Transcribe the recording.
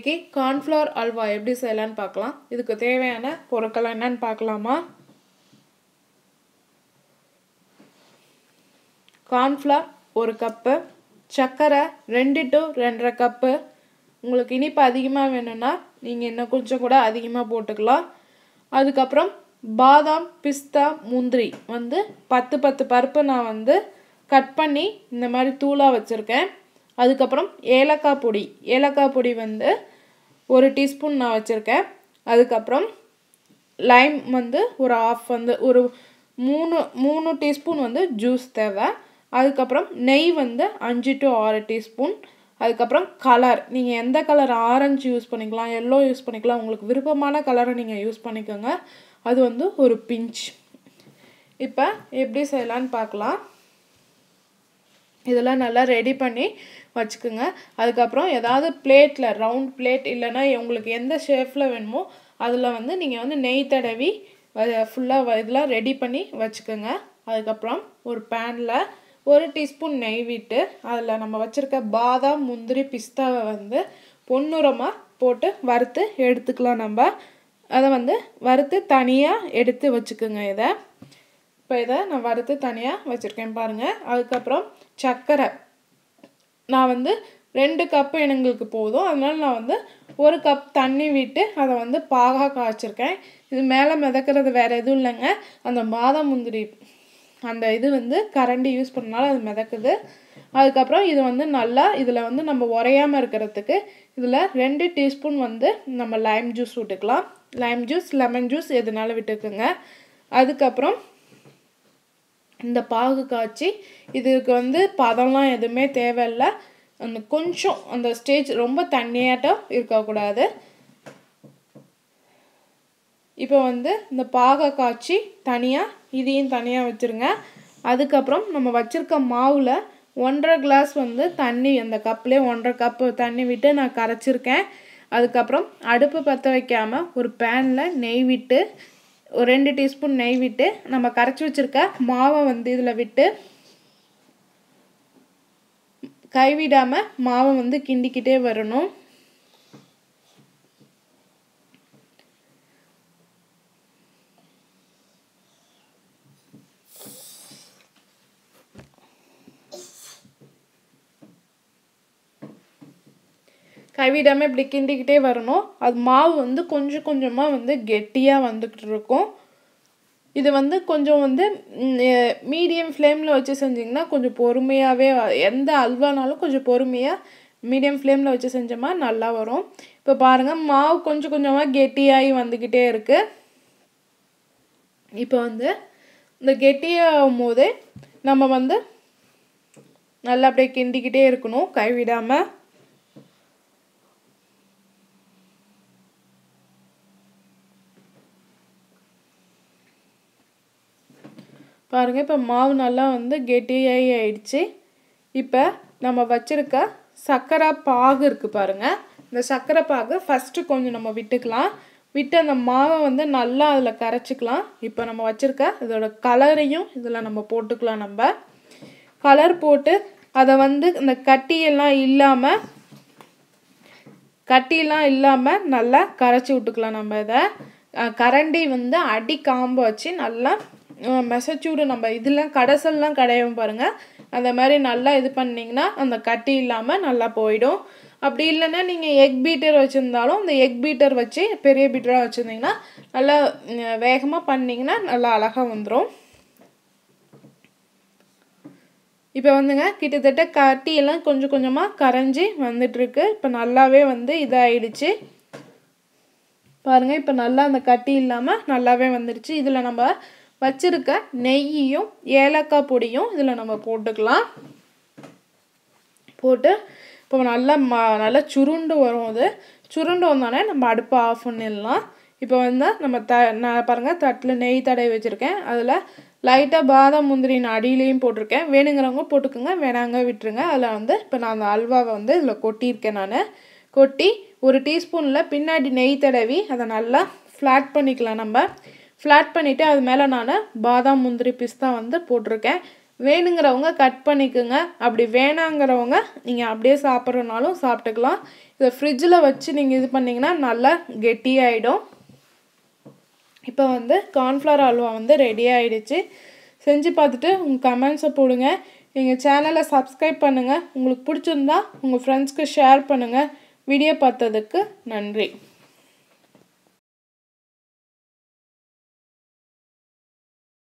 இன்னைக்கு கார்ன்ஃப்ளவர் அல்வா எப்படி செய்யலாம்னு பார்க்கலாம். இதுக்கு தேவையான பொருட்கள் என்னன்னு பார்க்கலாமா? கார்ன்ஃப்ளவர் 1 கப்பு, சர்க்கரை 2 to 2.5 கப்பு. உங்களுக்கு இனிப்பு அதிகமாக வேணும்னா நீங்கள் இன்னும் கொஞ்சம் கூட அதிகமாக போட்டுக்கலாம். அதுக்கப்புறம் பாதாம், பிஸ்தா, முந்திரி 10 பருப்பு நான் கட் பண்ணி இந்த மாதிரி தூளாக வச்சுருக்கேன். அதுக்கப்புறம் ஏலக்காய் பொடி 1 டீஸ்பூன் நான் வச்சுருக்கேன். அதுக்கப்புறம் லைம் ஒரு ஆஃப் ஒரு 3 டீஸ்பூன் ஜூஸ் தேவை. அதுக்கப்புறம் நெய் 5 to 6 டீஸ்பூன். அதுக்கப்புறம் கலர் நீங்கள் எந்த கலர், ஆரஞ்சு யூஸ் பண்ணிக்கலாம், எல்லோ யூஸ் பண்ணிக்கலாம், உங்களுக்கு விருப்பமான கலரை நீங்கள் யூஸ் பண்ணிக்கோங்க. அது ஒரு பிஞ்ச். இப்போ எப்படி செய்யலான்னு பார்க்கலாம். இதெல்லாம் நல்லா ரெடி பண்ணி வச்சுக்கோங்க. அதுக்கப்புறம் ஏதாவது பிளேட்டில், ரவுண்ட் பிளேட் இல்லைன்னா உங்களுக்கு எந்த ஷேப்பில் வேணுமோ அதில் நீங்கள் நெய் தடவி ஃபுல்லாக இதெல்லாம் ரெடி பண்ணி வச்சுக்கோங்க. அதுக்கப்புறம் ஒரு பேனில் 1 டீஸ்பூன் நெய் விட்டு அதில் நம்ம வச்சுருக்க பாதாம், முந்திரி, பிஸ்தாவை பொன்னிறமாக போட்டு வறுத்து எடுத்துக்கலாம். நம்ம அதை வறுத்து தனியாக எடுத்து வச்சுக்கோங்க. இதை நான் வறுத்து தனியாக வச்சுருக்கேன் பாருங்கள். அதுக்கப்புறம் சர்க்கரை நான் 2 கப்பு எங்களுக்கு போதும். அதனால நான் 1 கப் தண்ணி விட்டு அதை பாகாக காய்ச்சிருக்கேன். இது மேலே மிதக்கிறது வேறு எதுவும் இல்லைங்க, அந்த பாதாம் முந்திரி அந்த இது கரண்டி யூஸ் பண்ணனால அது மிதக்குது. அதுக்கப்புறம் இது நல்லா இதில் நம்ம உரையாமல் இருக்கிறதுக்கு இதில் 2 டீஸ்பூன் நம்ம லைம் ஜூஸ் விட்டுக்கலாம். லைம் ஜூஸ், லெமன் ஜூஸ் எதுனாலும் விட்டுக்குங்க. அதுக்கப்புறம் இந்த பாகு காய்ச்சி இதுக்கு பதம்லாம் எதுவுமே தேவையில்லை. கொஞ்சம் அந்த ஸ்டேஜ் ரொம்ப தண்ணியாட்டம் இருக்கக்கூடாது. இப்போ இந்த பாகை காய்ச்சி தனியாக இதையும் தனியாக வச்சுருங்க. அதுக்கப்புறம் நம்ம வச்சுருக்க மாவில் 1.5 கிளாஸ் தண்ணி, அந்த கப்லேயே 1.5 கப்பு தண்ணி விட்டு நான் கரைச்சிருக்கேன். அதுக்கப்புறம் அடுப்பு பற்ற வைக்காமல் ஒரு பேனில் நெய் விட்டு 2 டீஸ்பூன் நெய் விட்டு நம்ம கரைச்சி வச்சுருக்க மாவை இதில் விட்டு கைவிடாமல் மாவை கிண்டிக்கிட்டே வரணும். கைவிடாமல் இப்படி கிண்டிக்கிட்டே வரணும். அது மாவு கொஞ்சம் கொஞ்சமாக கெட்டியாக வந்துக்கிட்டு இருக்கும். இது கொஞ்சம் மீடியம் ஃப்ளேமில் வச்சு செஞ்சிங்கன்னா கொஞ்சம் பொறுமையாகவே, எந்த அல்வானாலும் கொஞ்சம் பொறுமையாக மீடியம் ஃப்ளேமில் வச்சு செஞ்சோமா நல்லா வரும். இப்போ பாருங்கள், மாவு கொஞ்சம் கொஞ்சமாக கெட்டியாகி வந்துக்கிட்டே இருக்குது. இப்போ இந்த கெட்டியாகும் போதே நம்ம நல்லா அப்படியே கிண்டிக்கிட்டே இருக்கணும் கைவிடாமல். பாருங்கள், இப்போ மாவு நல்லா கெட்டியாகி ஆயிடுச்சு. இப்போ நம்ம வச்சுருக்க சர்க்கரை பாகு இருக்குது பாருங்கள். இந்த சர்க்கரை பாகு ஃபஸ்ட்டு கொஞ்சம் நம்ம விட்டுக்கலாம். விட்டு அந்த மாவை நல்லா அதில் கரைச்சிக்கலாம். இப்போ நம்ம வச்சுருக்க இதோட கலரையும் இதில் நம்ம போட்டுக்கலாம். நம்ம கலர் போட்டு அதை இந்த கட்டியெல்லாம் இல்லாமல் நல்லா கரைச்சி விட்டுக்கலாம். நம்ம இதை கரண்டி அடி காம்பு வச்சு நல்லா மெசச்சூடு, நம்ம இதெல்லாம் கடைசல்லாம் கடையும் பாருங்கள், அந்த மாதிரி நல்லா இது பண்ணிங்கன்னா அந்த கட்டி இல்லாமல் நல்லா போயிடும். அப்படி இல்லைன்னா நீங்கள் எக் பீட்டர் வச்சுருந்தாலும் அந்த எக் பீட்டர் வச்சு, பெரிய பீட்டராக வச்சுருந்தீங்கன்னா நல்லா வேகமாக பண்ணிங்கன்னா நல்லா அழகாக வந்துடும். இப்போ கிட்டத்தட்ட கட்டியெல்லாம் கொஞ்சம் கொஞ்சமாக கரைஞ்சி வந்துட்டுருக்கு. இப்போ நல்லாவே இதாகிடுச்சு பாருங்கள். இப்போ நல்லா அந்த கட்டி இல்லாமல் நல்லாவே வந்துடுச்சு. இதில் நம்ம வச்சிருக்க நெய்யையும் ஏலக்காய் பொடியும் இதில் நம்ம போட்டுக்கலாம். போட்டு இப்போ நல்லா சுருண்டு வரும். அது சுருண்டு வந்தோடனே நம்ம அடுப்பை ஆஃப் பண்ணிடலாம். இப்போ நம்ம நான் பாருங்கள் தட்டில் நெய் தடவி வச்சுருக்கேன். அதில் லைட்டாக பாதாம், முந்திரி நான் அடியிலையும் போட்டிருக்கேன். வேணுங்கிறவங்க போட்டுக்கோங்க, வேணாங்க விட்டுருங்க. அதில் இப்போ நான் அந்த அல்வாவை இதில் கொட்டியிருக்கேன். நான் கொட்டி 1 டீஸ்பூனில் பின்னாடி நெய் தடவி அதை நல்லா ஃப்ளாட் பண்ணிக்கலாம். நம்ம ஃப்ளாட் பண்ணிவிட்டு அது மேலே நான் பாதாம், முந்திரி, பிஸ்தா போட்டிருக்கேன். வேணுங்கிறவங்க கட் பண்ணிக்கோங்க. அப்படி வேணாங்கிறவங்க நீங்கள் அப்படியே சாப்பிட்றனாலும் சாப்பிட்டுக்கலாம். இதை ஃப்ரிட்ஜில் வச்சு நீங்கள் இது பண்ணிங்கன்னா நல்லா கெட்டியாயிடும். இப்போ வந்து கார்ன்ஃப்ளவர் அல்வா வந்து ரெடி ஆகிடுச்சு. செஞ்சு பார்த்துட்டு உங்கள் கமெண்ட்ஸை போடுங்க. எங்கள் சேனலை சப்ஸ்கிரைப் பண்ணுங்கள். உங்களுக்கு பிடிச்சிருந்தா உங்கள் ஃப்ரெண்ட்ஸ்க்கு ஷேர் பண்ணுங்கள். வீடியோ பார்த்ததுக்கு நன்றி.